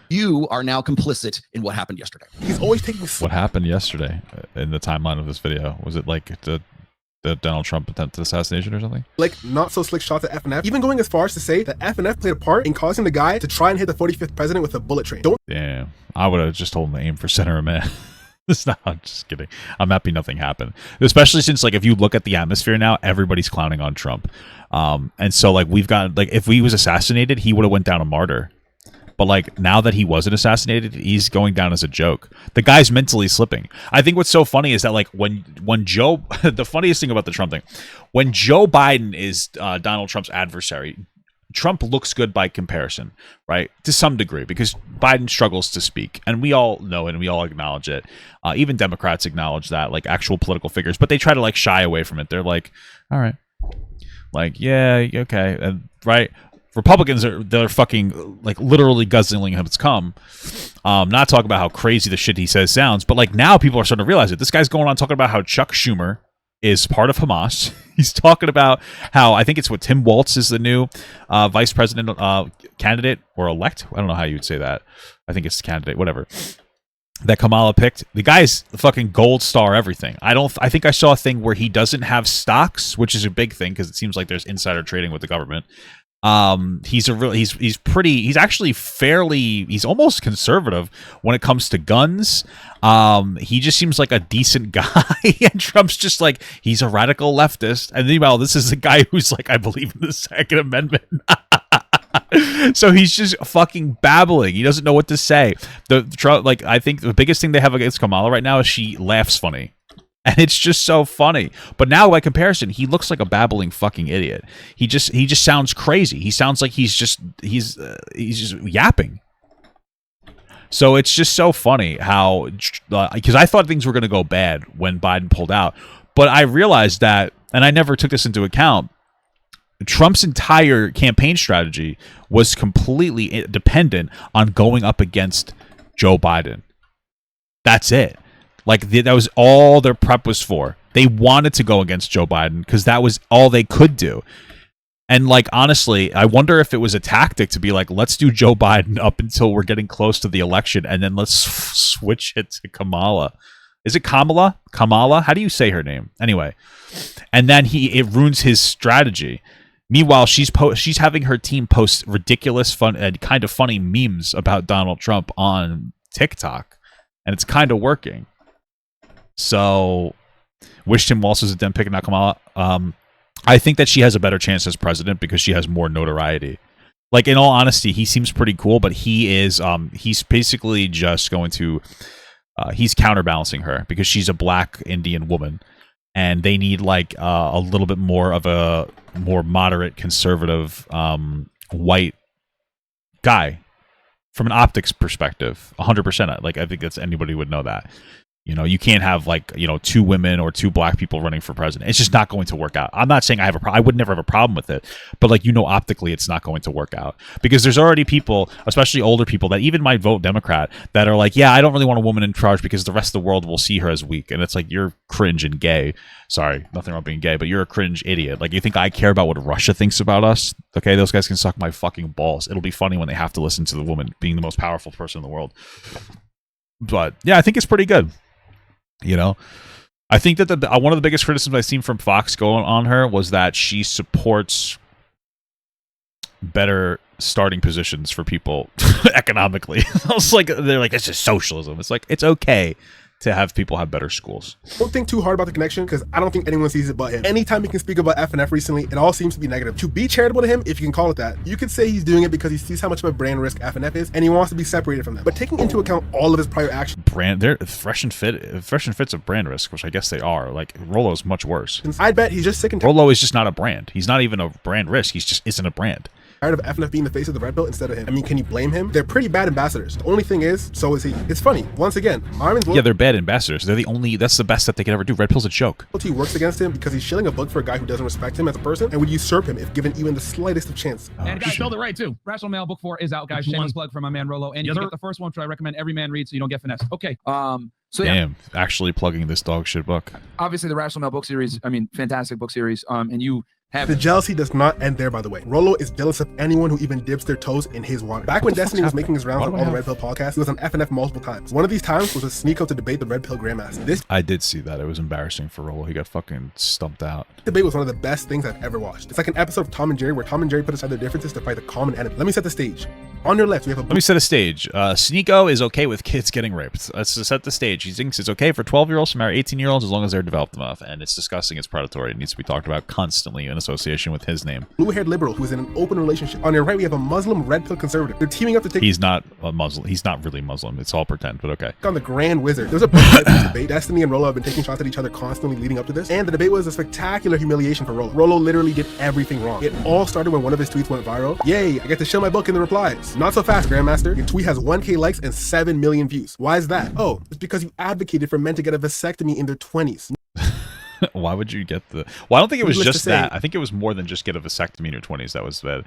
Speaker 5: You are now complicit in what happened yesterday.
Speaker 2: He's always taking...
Speaker 1: What happened yesterday in the timeline of this video? Was it like the the Donald Trump attempted assassination or something?
Speaker 2: Like, not so slick shots at FNF, even going as far as to say that FNF played a part in causing the guy to try and hit the 45th president with a bullet train. Don't
Speaker 1: Damn, I would have just told him to aim for center of man. It's not, I'm just kidding. I'm happy nothing happened. Especially since, like, if you look at the atmosphere now, everybody's clowning on Trump. And so, like, we've got, like, if he was assassinated, he would have went down a martyr. But, like, now that he wasn't assassinated, he's going down as a joke. The guy's mentally slipping. I think what's so funny is that, like, when Joe... the funniest thing about the Trump thing, when Joe Biden is Donald Trump's adversary, Trump looks good by comparison, right? To some degree, because Biden struggles to speak. And we all know it, and we all acknowledge it. Even Democrats acknowledge that, like, actual political figures. But they try to, like, shy away from it. They're like, all right. Like, yeah, okay. And, right? Republicans they're fucking, like, literally guzzling his cum. Not talking about how crazy the shit he says sounds, but, like, now people are starting to realize it. This guy's going on talking about how Chuck Schumer is part of Hamas. He's talking about how, I think it's what, Tim Walz is the new vice president candidate or elect. I don't know how you would say that. I think it's candidate, whatever. That Kamala picked. The guy's the fucking gold star everything. I think I saw a thing where he doesn't have stocks, which is a big thing because it seems like there's insider trading with the government. He's almost conservative when it comes to guns. He just seems like a decent guy, and Trump's just like, he's a radical leftist. And meanwhile, this is a guy who's like, I believe in the Second Amendment. So he's just fucking babbling. He doesn't know what to say. I think the biggest thing they have against Kamala right now is she laughs funny. And it's just so funny. But now, by comparison, he looks like a babbling fucking idiot. He just sounds crazy. He sounds like he's just yapping. So it's just so funny how, because I thought things were going to go bad when Biden pulled out. But I realized that, and I never took this into account, Trump's entire campaign strategy was completely dependent on going up against Joe Biden. That's it. Like, that was all their prep was for. They wanted to go against Joe Biden because that was all they could do. And, like, honestly, I wonder if it was a tactic to be like, let's do Joe Biden up until we're getting close to the election, and then let's switch it to Kamala. Is it Kamala? Kamala? How do you say her name? Anyway. And then it ruins his strategy. Meanwhile, she's having her team post ridiculous, fun, and kind of funny memes about Donald Trump on TikTok. And it's kind of working. So, wish Tim Walz was a dem pick, not Kamala. I think that she has a better chance as president because she has more notoriety. Like, in all honesty, he seems pretty cool, but he's basically just going to, he's counterbalancing her because she's a black Indian woman, and they need, like, a little bit more of a more moderate, conservative, white guy from an optics perspective. 100%. Like, I think that's anybody would know that. You know, you can't have, like, you know, 2 women or 2 black people running for president. It's just not going to work out. I'm not saying I would never have a problem with it, but, like, you know, optically it's not going to work out because there's already people, especially older people that even might vote Democrat, that are like, yeah, I don't really want a woman in charge because the rest of the world will see her as weak. And it's like, you're cringe and gay. Sorry, nothing wrong being gay, but you're a cringe idiot. Like, you think I care about what Russia thinks about us? Okay, those guys can suck my fucking balls. It'll be funny when they have to listen to the woman being the most powerful person in the world. But yeah, I think it's pretty good. You know, I think that one of the biggest criticisms I've seen from Fox going on her was that she supports better starting positions for people economically. I was like, they're like, it's just socialism. It's like, it's okay to have people have better schools.
Speaker 2: Don't think too hard about the connection because I don't think anyone sees it but him. Anytime he can speak about FNF recently, it all seems to be negative. To be charitable to him, if you can call it that, you could say he's doing it because he sees how much of a brand risk FNF is and he wants to be separated from them. But taking into account all of his prior actions,
Speaker 1: They're fresh and fit's a brand risk, which I guess they are. Like, Rollo's much worse.
Speaker 2: I'd bet he's just sick and
Speaker 1: Rollo is just not a brand. He's not even a brand risk. He's just isn't a brand.
Speaker 2: tired of FNF being the face of the red pill instead of him. I mean, can you blame him? They're pretty bad ambassadors. The only thing is, so is he. It's funny. Once again,
Speaker 1: yeah, they're bad ambassadors. They're the only. That's the best that they could ever do. Red pill's a joke.
Speaker 2: He works against him because he's shilling a bug for a guy who doesn't respect him as a person and would usurp him if given even the slightest of chance.
Speaker 11: And guys, build it right too. Rational Mail Book 4 is out, guys. Shameless plug for my man Rolo, and you can get the first one, which I recommend every man read so you don't get finessed. Okay.
Speaker 1: So damn, actually plugging this dog shit book.
Speaker 11: Obviously, the Rational Mail book series. I mean, fantastic book series. And you
Speaker 2: The jealousy does not end there, by the way. Rollo is jealous of anyone who even dips their toes in his water. Back when Destiny was making his rounds on all the Red Pill podcasts, he was on FNF multiple times. One of these times was with Sneeko to debate the Red Pill Grandmaster. This
Speaker 1: I did see that. It was embarrassing for Rollo. He got fucking stumped out.
Speaker 2: debate was one of the best things I've ever watched. It's like an episode of Tom and Jerry where Tom and Jerry put aside their differences to fight the common enemy. Let me set the stage. On your left, we have a
Speaker 1: Let me set a stage. Sneeko is okay with kids getting raped. Let's just set the stage. He thinks it's okay for 12-year-olds to marry 18-year-olds as long as they're developed enough, and it's disgusting. It's predatory. It needs to be talked about constantly in association with his name.
Speaker 2: blue-haired liberal who is in an open relationship. On your right, we have a Muslim red pill conservative. They're teaming up to take
Speaker 1: He's not a Muslim. He's not really Muslim. It's all pretend, but okay.
Speaker 2: on the Grand Wizard. There's a bunch of this debate. Destiny and Rollo have been taking shots at each other constantly leading up to this, and the debate was a spectacular humiliation for Rollo. Rollo literally did everything wrong. It all started when one of his tweets went viral. Yay, I get to show my book in the replies. Not so fast, Grandmaster. Your tweet has 1K likes and 7 million views. Why is that? Oh, it's because you advocated for men to get a vasectomy in their 20s.
Speaker 1: Why would you get the... Well, I don't think it was
Speaker 2: Needless to
Speaker 1: just
Speaker 2: say-
Speaker 1: that. I think it was more than just get a vasectomy in your 20s. That was bad.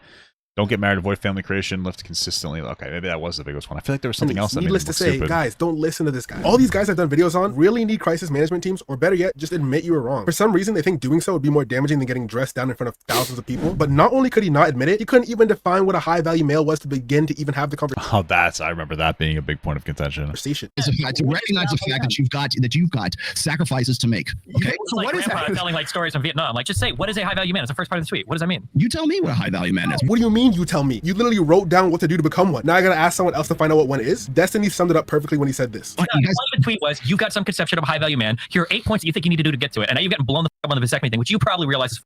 Speaker 1: Don't get married, avoid family creation, lift consistently. Okay, maybe that was the biggest one. I feel like there was something else that made
Speaker 2: Needless
Speaker 1: it
Speaker 2: to
Speaker 1: look
Speaker 2: say,
Speaker 1: stupid.
Speaker 2: guys, don't listen to this guy. All these guys I've done videos on really need crisis management teams, or better yet, just admit you were wrong. For some reason, they think doing so would be more damaging than getting dressed down in front of thousands of people. But not only could he not admit it, he couldn't even define what a high-value male was to begin to even have the
Speaker 1: Oh, I remember that being a big point of contention.
Speaker 2: conversation.
Speaker 5: It's a fact to recognize the fact that you've got sacrifices to make. Okay,
Speaker 12: So what is that? Telling like stories from Vietnam. Like, just say, what is a high value man? It's the first part of the tweet. What does that mean?
Speaker 5: You tell me what a high value man is.
Speaker 2: What do you mean you tell me? You literally wrote down what to do to become one. Now I gotta ask someone else to find out what one is? Destiny summed it up perfectly when he said this.
Speaker 12: The point of the tweet was, you've got some conception of a high value man. Here are 8 points that you think you need to do to get to it, and now you've gotten blown the f up on the vasectomy thing, which you probably realize is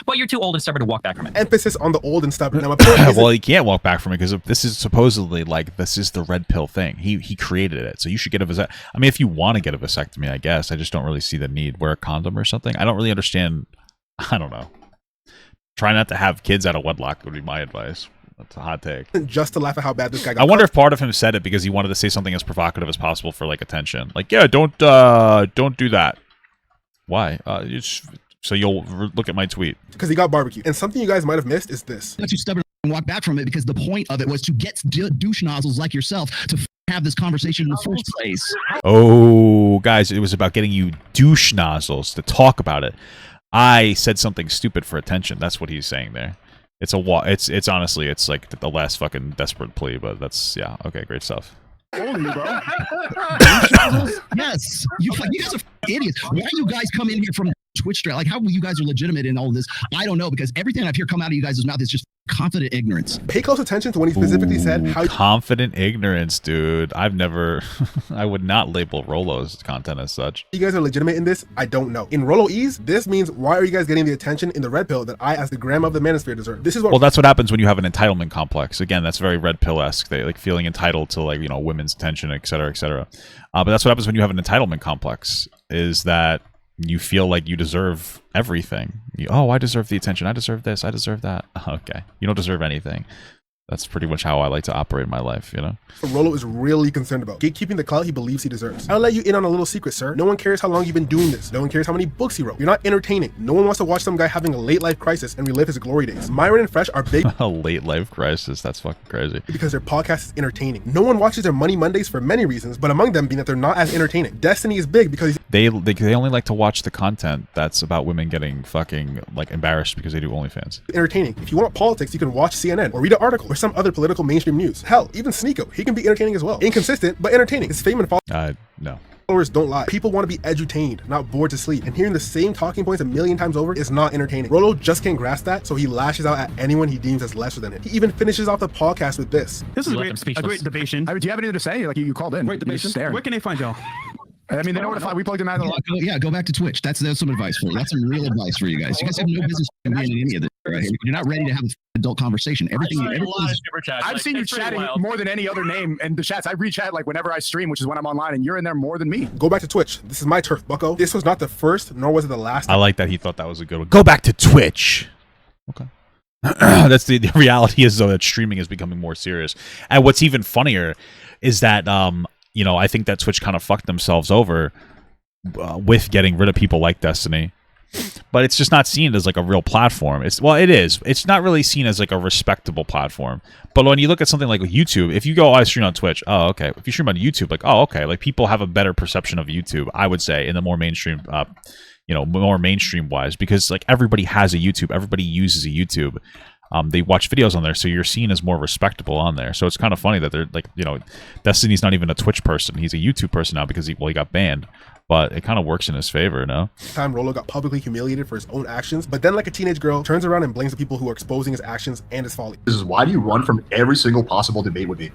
Speaker 12: but you're too old and stubborn to walk back from it.
Speaker 2: Emphasis on the old and stubborn. Now my point is,
Speaker 1: Well, he can't walk back from it because this is supposedly like this is the red pill thing. He created it, so you should get a vasectomy. I mean, if you want to get a vasectomy, I guess. I just don't really see the need. Wear a condom or something. I don't really understand. I don't know. Try not to have kids out of wedlock would be my advice. That's a hot take.
Speaker 2: just to laugh at how bad this guy got.
Speaker 1: I wonder if part of him said it because he wanted to say something as provocative as possible for like attention. Like, yeah, don't do that. Why? So you'll look at my tweet.
Speaker 2: Because he got barbecued. And something you guys might have missed is this.
Speaker 5: Not too stubborn and walk back from it because the point of it was to get douche nozzles like yourself to have this conversation in the first place.
Speaker 1: Oh, guys, it was about getting you douche nozzles to talk about it. I said something stupid for attention. That's what he's saying there. It's it's honestly, it's like the last fucking desperate plea, but that's, yeah, okay, great stuff.
Speaker 5: Yes, you guys are idiots. Why do you guys come in here from Twitch straight? Like, how you guys are legitimate in all of this? I don't know, because everything I've heard come out of you guys' mouth is just confident ignorance.
Speaker 2: Pay close attention to when he specifically said how
Speaker 1: Confident ignorance, dude. I've never, I would not label Rollo's content as such.
Speaker 2: you guys are legitimate in this. I don't know. In Rollo Ease, this means why are you guys getting the attention in the red pill that I, as the grandma of the manosphere, deserve? This is what.
Speaker 1: Well, that's what happens when you have an entitlement complex. Again, that's very red pill-esque. They like feeling entitled to, like, you know, women's attention, et cetera, et cetera. But that's what happens when you have an entitlement complex, is that you feel like you deserve everything. Oh, I deserve the attention. I deserve this. I deserve that. Okay. You don't deserve anything. That's pretty much how I like to operate my life, you know?
Speaker 2: Rollo is really concerned about gatekeeping the clout he believes he deserves. I'll let you in on a little secret, sir. No one cares how long you've been doing this. No one cares how many books he wrote. You're not entertaining. No one wants to watch some guy having a late life crisis and relive his glory days. Myron and Fresh are big
Speaker 1: A late life crisis. That's fucking crazy.
Speaker 2: because their podcast is entertaining. No one watches their Money Mondays for many reasons, but among them being that they're not as entertaining. Destiny is big because he's
Speaker 1: They only like to watch the content that's about women getting fucking, like, embarrassed because they do OnlyFans.
Speaker 2: entertaining. If you want politics, you can watch CNN or read an article or some other political mainstream news. Hell, even Sneeko, he can be entertaining as well. Inconsistent, but entertaining. His fame and
Speaker 1: No.
Speaker 2: followers don't lie. People want to be edutained, not bored to sleep. And hearing the same talking points a million times over is not entertaining. Rollo just can't grasp that, so he lashes out at anyone he deems as lesser than him. He even finishes off the podcast with this.
Speaker 9: This is
Speaker 12: You
Speaker 9: a
Speaker 12: left them
Speaker 9: great
Speaker 12: speechless.
Speaker 9: debation.
Speaker 13: Do you have anything to say? Like you called in.
Speaker 9: Great debation. Where can they find y'all?
Speaker 13: I mean, they know where to find. We plugged them out.
Speaker 5: Go back to Twitch. That's some advice for you. That's some real advice for you guys. You guys have no business being in any of this right here. You're not ready to have an adult conversation.
Speaker 13: I've seen you chatting more than any other name, and the chats I re-chat like whenever I stream, which is when I'm online, and you're in there more than me.
Speaker 2: Go back to Twitch. This is my turf, bucko. This was not the first, nor was it the last.
Speaker 1: I like that he thought that was a good one. Go back to Twitch. Okay. That's the reality is, though, that streaming is becoming more serious. And what's even funnier is that, you know, I think that Twitch kind of fucked themselves over with getting rid of people like Destiny. But it's just not seen as like a real platform. It is. It's not really seen as like a respectable platform. But when you look at something like YouTube, if you go, I stream on Twitch, oh, okay. If you stream on YouTube, like, oh, okay. Like, people have a better perception of YouTube, I would say, in the more mainstream, you know, more mainstream wise, because like everybody has a YouTube, everybody uses a YouTube. They watch videos on there, so you're seen as more respectable on there. So it's kind of funny that they're like, you know, Destiny's not even a Twitch person. He's a YouTube person now because he got banned. But it kind of works in his favor, no?
Speaker 2: Time Rollo got publicly humiliated for his own actions, but then like a teenage girl turns around and blames the people who are exposing his actions and his folly.
Speaker 3: This is why do you run from every single possible debate with me?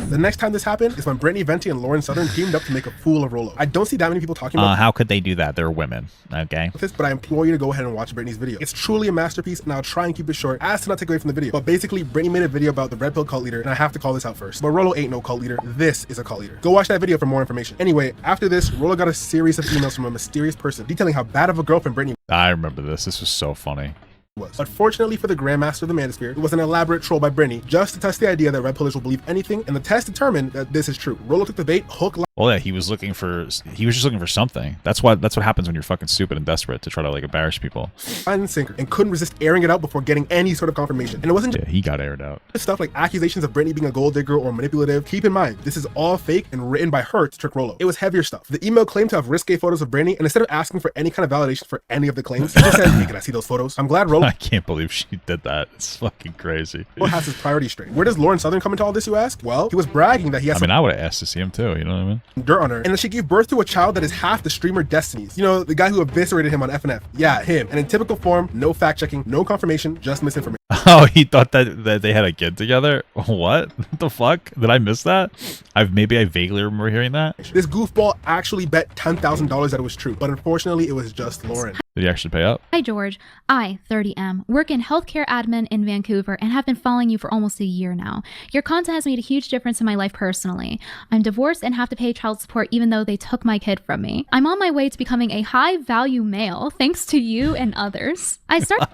Speaker 2: The next time this happened is when Brittany Venti and Lauren Southern teamed up to make a fool of Rollo. I don't see that many people talking about
Speaker 1: how could they do that? They're women, okay?
Speaker 2: this, but I implore you to go ahead and watch Brittany's video. It's truly a masterpiece, and I'll try and keep it short as to not take away from the video. But basically, Brittany made a video about the Red Pill cult leader, and I have to call this out first. But Rollo ain't no cult leader. This is a cult leader. Go watch that video for more information. Anyway, after this, Rollo got a series of emails from a mysterious person detailing how bad of a girlfriend Brittany
Speaker 1: I remember this. This was so funny.
Speaker 2: was. But fortunately for the Grandmaster of the Manosphere, it was an elaborate troll by Brittany just to test the idea that Red Pillars will believe anything, and the test determined that this is true. Rollo took the bait, hook, line.
Speaker 1: Well, yeah, he was just looking for something. That's what happens when you're fucking stupid and desperate to try to like embarrass people.
Speaker 2: And sinker, and couldn't resist airing it out before getting any sort of confirmation. And it wasn't
Speaker 1: Yeah, he got aired out.
Speaker 2: just stuff like accusations of Brittany being a gold digger or manipulative. Keep in mind, this is all fake and written by her to trick Rollo. It was heavier stuff. The email claimed to have risque photos of Brittany, and instead of asking for any kind of validation for any of the claims, he just said, hey, can I see those photos? I'm glad Rollo
Speaker 1: I can't believe she did that. It's fucking crazy.
Speaker 2: has his priorities straight. Where does Lauren Southern come into all this, you ask? Well, he was bragging that he has
Speaker 1: I mean, I would have asked to see him too. You know what I mean?
Speaker 2: some dirt on her, and that she gave birth to a child that is half the streamer Destiny's. You know, the guy who eviscerated him on FNF. Yeah, him. And in typical form, no fact checking, no confirmation, just misinformation.
Speaker 1: Oh, he thought that they had a kid together? What? What the fuck? Did I miss that? I vaguely remember hearing that.
Speaker 2: This goofball actually bet $10,000 that it was true, but unfortunately, it was just Lauren.
Speaker 1: Did he actually pay up?
Speaker 14: Hi, George. I, 30M, work in healthcare admin in Vancouver and have been following you for almost a year now. Your content has made a huge difference in my life personally. I'm divorced and have to pay child support even though they took my kid from me. I'm on my way to becoming a high-value male thanks to you and others. I started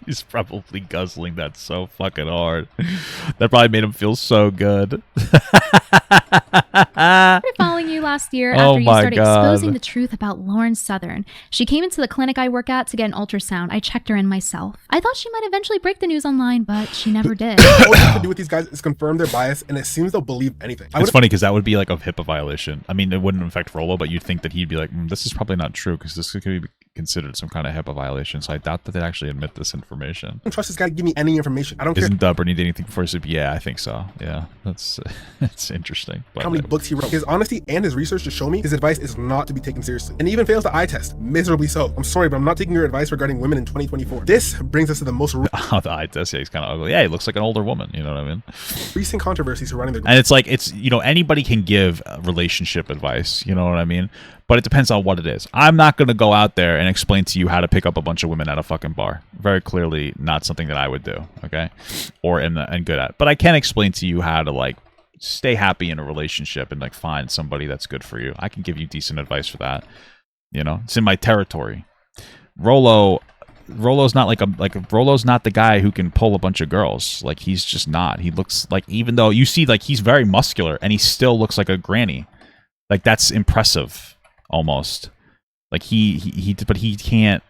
Speaker 1: He's probably guzzling that so fucking hard. That probably made him feel so good.
Speaker 14: started following you last year after you started exposing the truth about Lauren Southern. She came into the clinic I work at to get an ultrasound. I checked her in myself. I thought she might eventually break the news online, but she never did.
Speaker 2: All you have to do with these guys is confirm their bias, and it seems they'll believe anything.
Speaker 1: It's funny because that would be like a HIPAA violation. I mean, it wouldn't affect Rollo, but you'd think that he'd be like, this is probably not true because this could be considered some kind of HIPAA violation. So I doubt that they'd actually admit this information.
Speaker 2: I don't trust this guy to give me any information. I don't
Speaker 1: Isn't
Speaker 2: care
Speaker 1: Brittany did anything before he said, yeah, I think so. Yeah, that's interesting. But
Speaker 2: how many books he wrote. His honesty and his research to show me his advice is not to be taken seriously, and he even fails the eye test, miserably so. I'm sorry, but I'm not taking your advice regarding women in 2024. This brings us to the most
Speaker 1: oh, the eye test, yeah, he's kind of ugly. Yeah, he looks like an older woman, you know what I mean?
Speaker 2: recent controversy surrounding their
Speaker 1: And it's like, you know, anybody can give relationship advice, you know what I mean? But it depends on what it is. I'm not going to go out there and explain to you how to pick up a bunch of women at a fucking bar. Very clearly not something that I would do, okay? Or am good at. But I can explain to you how to, like, stay happy in a relationship and, like, find somebody that's good for you. I can give you decent advice for that. You know? It's in my territory. Rollo's not Rollo's not the guy who can pull a bunch of girls. Like, he's just not. He looks like, even though you see, like, he's very muscular and he still looks like a granny. Like, that's impressive. Almost like but he just can't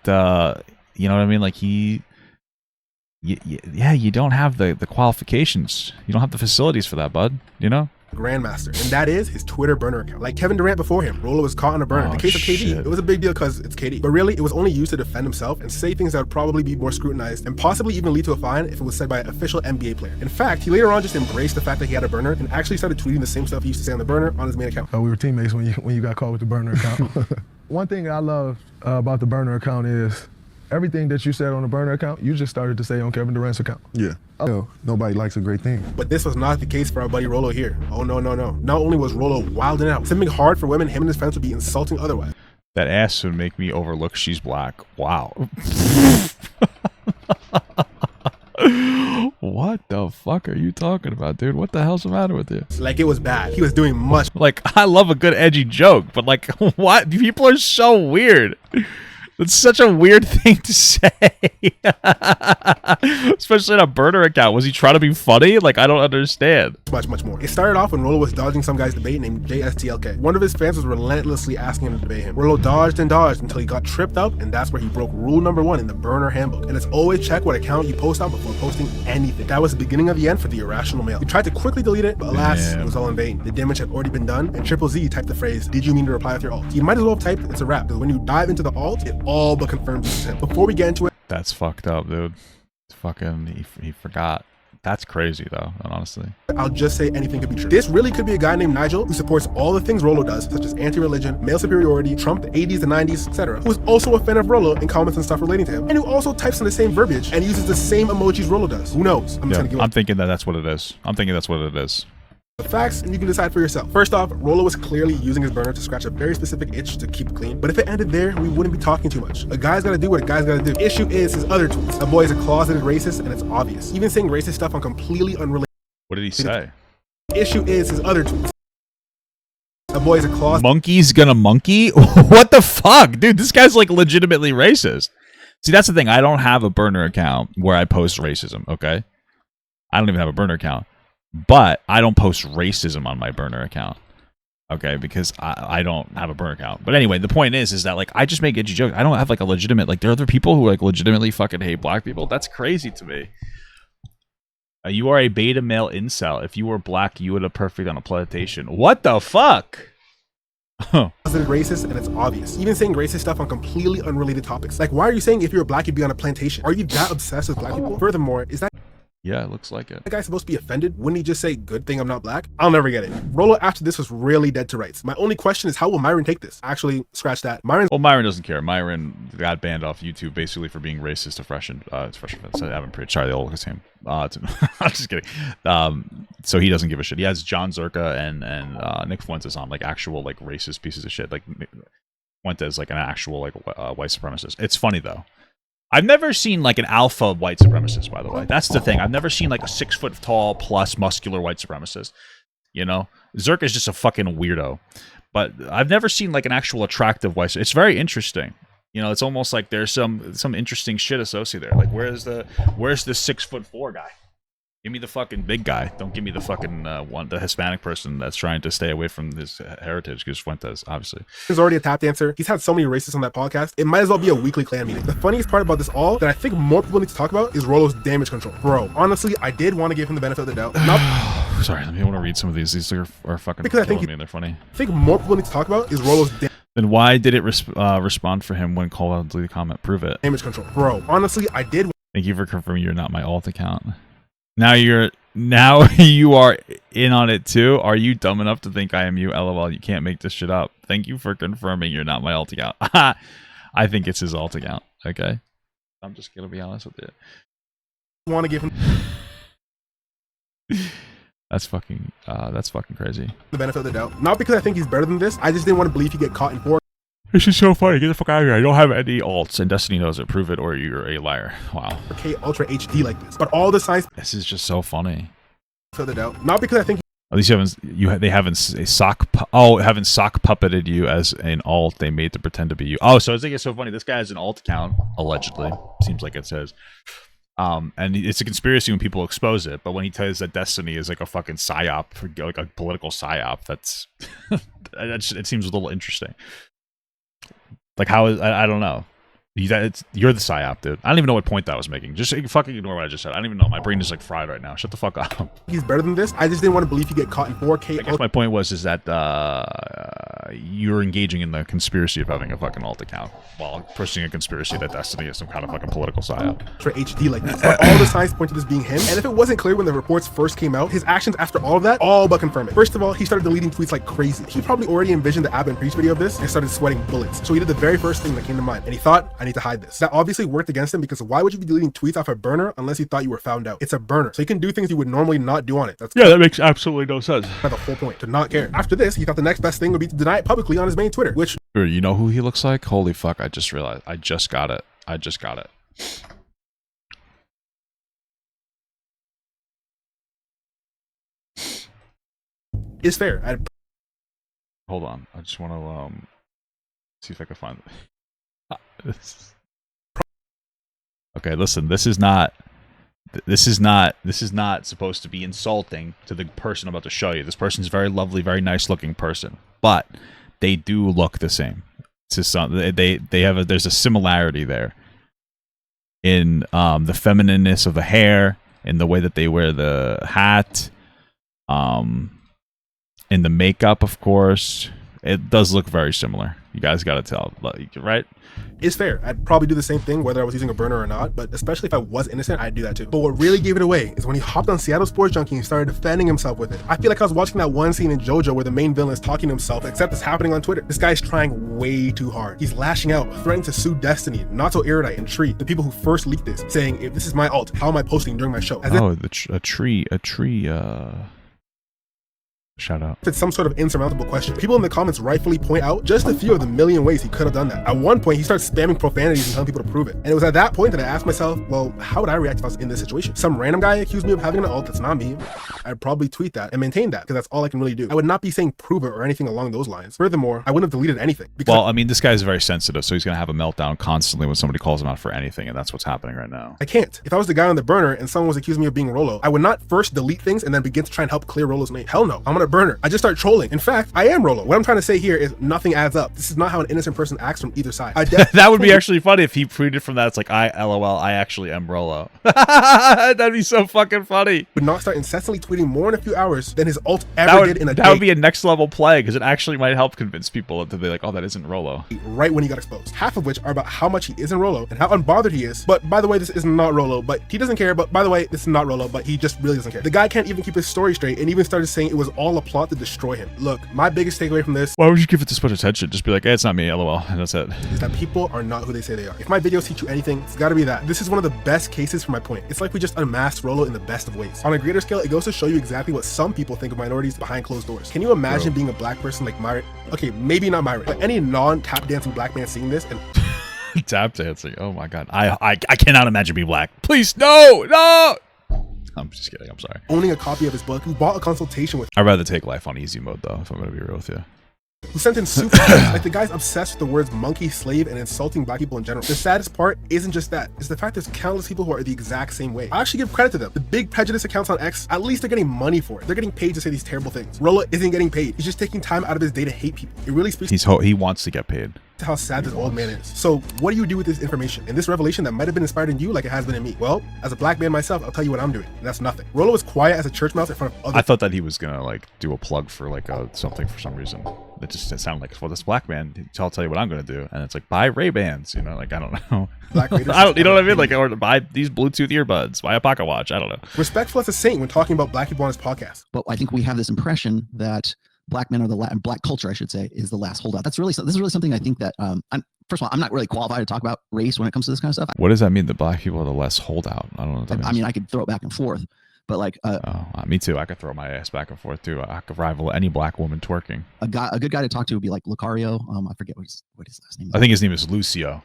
Speaker 1: you know what I mean, like you don't have the qualifications, you don't have the facilities for that, bud, you know.
Speaker 2: Grandmaster, and that is his Twitter burner account. Like Kevin Durant before him, Rollo was caught on a burner. In the case of KD, it was a big deal because it's KD. But really, it was only used to defend himself and say things that would probably be more scrutinized and possibly even lead to a fine if it was said by an official NBA player. In fact, he later on just embraced the fact that he had a burner and actually started tweeting the same stuff he used to say on the burner on his main account.
Speaker 15: We were teammates when you got caught with the burner account. One thing that I love about the burner account is everything that you said on the burner account, you just started to say on Kevin Durant's account. Yeah. Oh, nobody likes a great thing.
Speaker 2: But this was not the case for our buddy Rollo here. Oh, no. Not only was Rollo wilding out, something hard for women him and his friends would be insulting otherwise.
Speaker 1: That ass would make me overlook she's black. Wow. What the fuck are you talking about, dude? What the hell's the matter with you?
Speaker 2: Like, it was bad. He was doing much.
Speaker 1: Like, I love a good edgy joke, but like, what? People are so weird. That's such a weird thing to say. Especially on a burner account. Was he trying to be funny? Like, I don't understand.
Speaker 2: Much more. It started off when Rolo was dodging some guy's debate named JSTLK. One of his fans was relentlessly asking him to debate him. Rolo dodged and dodged until he got tripped up, and that's where he broke rule number 1 in the burner handbook. And it's always check what account you post on before posting anything. That was the beginning of the end for the irrational male. He tried to quickly delete it, but alas, it was all in vain. The damage had already been done, and Triple Z typed the phrase, "Did you mean to reply with your alt?" You might as well have typed, "It's a wrap," because when you dive into the alt, it all but confirms it's him. Before we get into it,
Speaker 1: that's fucked up, dude. It's fucking, he forgot. That's crazy, though, honestly.
Speaker 2: I'll just say anything could be true. This really could be a guy named Nigel who supports all the things Rolo does, such as anti-religion, male superiority, Trump, the 80s, the 90s, etc. Who is also a fan of Rolo and comments and stuff relating to him, and who also types in the same verbiage and uses the same emojis Rolo does. Who knows?
Speaker 1: I'm thinking that's what it is. I'm thinking that's what it is.
Speaker 2: The facts, and you can decide for yourself. First off, Rolo was clearly using his burner to scratch a very specific itch to keep clean, but if it ended there, we wouldn't be talking too much. A guy's gotta do what a guy's gotta do. The issue is his other tweets. The boy is a closeted racist, and it's obvious. Even saying racist stuff on completely unrelated.
Speaker 1: What did he say?
Speaker 2: The issue is his other tweets. The boy is a closeted.
Speaker 1: Monkey's gonna monkey? What the fuck? Dude, this guy's like legitimately racist. See, that's the thing. I don't have a burner account where I post racism, okay? I don't even have a burner account. But I don't post racism on my burner account, okay? Because I don't have a burner account. But anyway, the point is that like I just make edgy jokes. I don't have like a legitimate, like there are other people who like legitimately fucking hate black people. That's crazy to me. You are a beta male incel. If you were black, you would have perfect on a plantation. What the fuck?
Speaker 2: Racist, and it's obvious. Even saying racist stuff on completely unrelated topics. Like, why are you saying if you're black, you'd be on a plantation? Are you that obsessed with black people? Furthermore, is that
Speaker 1: Yeah, it looks like it.
Speaker 2: The guy's supposed to be offended? Wouldn't he just say, "Good thing I'm not black"? I'll never get it. Rolo after this was really dead to rights. My only question is, how will Myron take this? Actually, scratch that.
Speaker 1: Well, Myron doesn't care. Myron got banned off YouTube basically for being racist to freshmen. I haven't preached. Sorry, the old name. I'm just kidding. So he doesn't give a shit. He has John Zerka and Nick Fuentes on like actual like racist pieces of shit. Like Fuentes like an actual like white supremacist. It's funny though. I've never seen like an alpha white supremacist, by the way. That's the thing. I've never seen like a 6 foot tall plus muscular white supremacist. You know, Zerk is just a fucking weirdo. But I've never seen like an actual attractive white. It's very interesting. You know, it's almost like there's some interesting shit associated there. Like, where's the 6'4" guy? Give me the fucking big guy. Don't give me the fucking the Hispanic person that's trying to stay away from his heritage, because Fuentes, obviously.
Speaker 2: He's already a tap dancer. He's had so many racists on that podcast. It might as well be a weekly clan meeting. The funniest part about this all that I think more people need to talk about is Rolo's damage control. Bro, honestly, I did want to give him the benefit of the doubt.
Speaker 1: Sorry, I want to read some of these. These are fucking
Speaker 2: because I think
Speaker 1: killing me. They're funny.
Speaker 2: I think more people need to talk about is Rolo's
Speaker 1: Then why did it respond for him when called out to the comment? Prove it.
Speaker 2: Damage control. Bro, honestly, I did.
Speaker 1: Thank you for confirming you're not my alt account. Now you are in on it too. Are you dumb enough to think I am you? LOL, you can't make this shit up. Thank you for confirming you're not my alt account. I think it's his alt account. Okay, I'm just gonna be honest with you.
Speaker 2: Want to give him
Speaker 1: that's fucking crazy.
Speaker 2: The benefit of the doubt. Not because I think he's better than this. I just didn't want to believe he'd get caught in 4.
Speaker 1: This is so funny. Get the fuck out of here. I don't have any alts, and Destiny knows it. Prove it, or you're a liar. Wow.
Speaker 2: 4K Ultra HD like this. But all the signs.
Speaker 1: This is just so funny.
Speaker 2: For the doubt. Not because I think.
Speaker 1: At least they haven't sock puppeted you as an alt they made to pretend to be you. Oh, so I think it's so funny. This guy has an alt account, allegedly. Seems like it says. And it's a conspiracy when people expose it, but when he tells that Destiny is like a fucking psyop, like a political psyop, that's it seems a little interesting. Like, how is I don't know. You're the psyop, dude. I don't even know what point that was making. Just fucking ignore what I just said. I don't even know. My brain is like fried right now. Shut the fuck up.
Speaker 2: He's better than this. I just didn't want to believe he'd get caught in 4K.
Speaker 1: I guess my point was that you're engaging in the conspiracy of having a fucking alt account while pushing a conspiracy that Destiny is some kind of fucking political psyop.
Speaker 2: For HD like this. But all the signs point to this being him. And if it wasn't clear when the reports first came out, his actions after all of that all but confirm it. First of all, he started deleting tweets like crazy. He probably already envisioned the Ab and Priest video of this and started sweating bullets. So he did the very first thing that came to mind, and he thought, I need to hide this. That obviously worked against him, because why would you be deleting tweets off a burner unless you thought you were found out? It's a burner, so you can do things you would normally not do on it.
Speaker 1: Yeah, that makes absolutely no sense.
Speaker 2: That's the whole point, to not care. After this, he thought the next best thing would be to deny it publicly on his main Twitter, which...
Speaker 1: You know who he looks like? Holy fuck, I just realized. I just got it.
Speaker 2: Is fair.
Speaker 1: Hold on. I just want to see if I can find it. Okay, listen, this is not supposed to be insulting to the person I'm about to show you. This person's a very lovely, very nice looking person, but they do look the same. It's just there's a similarity there in the feminineness of the hair, in the way that they wear the hat, in the makeup, of course. It does look very similar. You guys got to tell, right?
Speaker 2: It's fair. I'd probably do the same thing whether I was using a burner or not, but especially if I was innocent, I'd do that too. But what really gave it away is when he hopped on Seattle Sports Junkie and started defending himself with it. I feel like I was watching that one scene in JoJo where the main villain is talking to himself, except it's happening on Twitter. This guy's trying way too hard. He's lashing out, threatening to sue Destiny, Not So Erudite, and Tree, the people who first leaked this, saying, if this is my alt, how am I posting during my show?
Speaker 1: A tree. Shout out.
Speaker 2: It's some sort of insurmountable question. People in the comments rightfully point out just a few of the million ways he could have done that. At one point, he starts spamming profanities and telling people to prove it. And it was at that point that I asked myself, well, how would I react if I was in this situation? Some random guy accused me of having an alt that's not me. I'd probably tweet that and maintain that because that's all I can really do. I would not be saying prove it or anything along those lines. Furthermore, I wouldn't have deleted anything.
Speaker 1: Well, I mean, this guy's very sensitive, so he's going to have a meltdown constantly when somebody calls him out for anything, and that's what's happening right now.
Speaker 2: I can't. If I was the guy on the burner and someone was accusing me of being Rollo, I would not first delete things and then begin to try and help clear Rollo's name. Hell no. I'm on a burner. I just start trolling. In fact, I am Rollo. What I'm trying to say here is nothing adds up. This is not how an innocent person acts from either side.
Speaker 1: That would be actually funny if he tweeted from that. It's like, LOL, I actually am Rollo. That'd be so fucking funny.
Speaker 2: Would not start incessantly tweeting more in a few hours than his alt ever did in a day.
Speaker 1: That would be a next level play because it actually might help convince people to be like, oh, that isn't Rollo.
Speaker 2: Right when he got exposed. Half of which are about how much he isn't Rollo and how unbothered he is. But by the way, this is not Rollo, but he doesn't care. But by the way, this is not Rollo, but he just really doesn't care. The guy can't even keep his story straight and even started saying it was all a plot to destroy him. Look, my biggest takeaway from this—
Speaker 1: why would you give it this much attention? Just be like, hey, it's not me, LOL, and that's it.
Speaker 2: —is that people are not who they say they are. If my videos teach you anything, it's gotta be that. This is one of the best cases for my point. It's like we just unmasked Rollo in the best of ways. On a greater scale, it goes to show you exactly what some people think of minorities behind closed doors. Can you imagine being a black person like Myron? Okay, maybe not Myron, but any non-tap dancing black man seeing this and—
Speaker 1: tap dancing, oh my god. I cannot imagine being black. Please, no! I'm just kidding, I'm sorry.
Speaker 2: Owning a copy of his book, who bought a consultation with—
Speaker 1: I'd rather take life on easy mode though, if I'm gonna be real with you.
Speaker 2: Who sent in super chats. Like, the guy's obsessed with the words monkey, slave, and insulting black people in general. The saddest part isn't just that. It's the fact there's countless people who are the exact same way. I actually give credit to them. The big prejudice accounts on X, at least they're getting money for it. They're getting paid to say these terrible things. Rollo isn't getting paid. He's just taking time out of his day to hate people. It really speaks—
Speaker 1: he wants to get paid.
Speaker 2: To how sad this old man is. So what do you do with this information and this revelation that might have been inspired in you like it has been in me? Well, as a black man myself, I'll tell you what I'm doing, and that's nothing. Rollo was quiet as a church mouse in front of other—
Speaker 1: I thought that he was gonna like do a plug for like something for some reason. It just sounded like, well, this black man, I'll tell you what I'm gonna do, and it's like, buy Ray-Bans, you know, like, I don't know.
Speaker 2: Black Raiders.
Speaker 1: You know what I mean? Like, or buy these Bluetooth earbuds, buy a pocket watch, I don't know.
Speaker 2: Respectful as a saint when talking about black people on his podcast.
Speaker 5: But I think we have this impression that black men are black culture, I should say, is the last holdout. This is really something I think that first of all, I'm not really qualified to talk about race when it comes to this kind of stuff.
Speaker 1: What does that mean? The black people are the less holdout? I don't know what that means.
Speaker 5: I mean, I could throw it back and forth, but like,
Speaker 1: me too. I could throw my ass back and forth too. I could rival any black woman twerking.
Speaker 5: A good guy to talk to would be like Lucario. I forget what his last name is.
Speaker 1: I think his name is Lucio.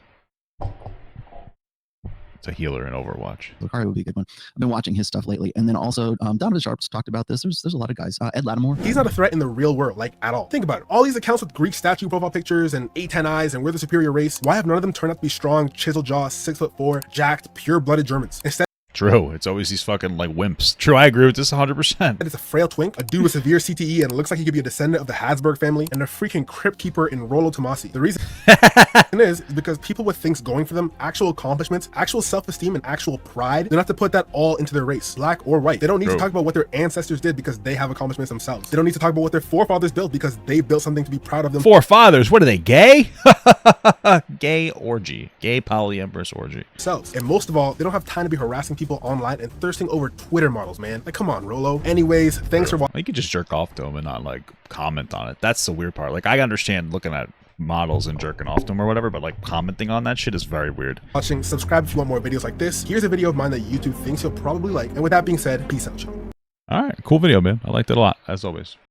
Speaker 1: It's a healer in Overwatch.
Speaker 5: Lucario would be a good one. I've been watching his stuff lately, and then also Donovan Sharp's talked about this. There's a lot of guys. Ed Lattimore.
Speaker 2: He's not a threat in the real world, like, at all. Think about it. All these accounts with Greek statue profile pictures and 8-10 eyes and we're the superior race. Why have none of them turned out to be strong, chiseled jaw, 6'4", jacked, pure-blooded Germans? Instead,
Speaker 1: True. It's always these fucking like wimps. True, I agree with this 100%.
Speaker 2: It's a frail twink, a dude with severe CTE and looks like he could be a descendant of the Habsburg family, and a freaking crypt keeper in Rollo Tomassi. The reason is because people with things going for them, actual accomplishments, actual self-esteem, and actual pride, they don't have to put that all into their race, black or white. They don't need to talk about what their ancestors did because they have accomplishments themselves. They don't need to talk about what their forefathers built because they built something to be proud of them.
Speaker 1: Forefathers? What are they, gay? Gay orgy. Gay polyamorous orgy.
Speaker 2: Themselves. And most of all, they don't have time to be harassing people online and thirsting over Twitter models, man. Like, come on, Rollo. Anyways, thanks for watching.
Speaker 1: You could just jerk off to them and not like comment on it. That's the weird part. Like, I understand looking at models and jerking off to them or whatever, but like commenting on that shit is very weird.
Speaker 2: Subscribe if you want more videos like this. Here's a video of mine that YouTube thinks you'll probably like. And with that being said, peace out, y'all.
Speaker 1: All right, cool video, man. I liked it a lot, as always.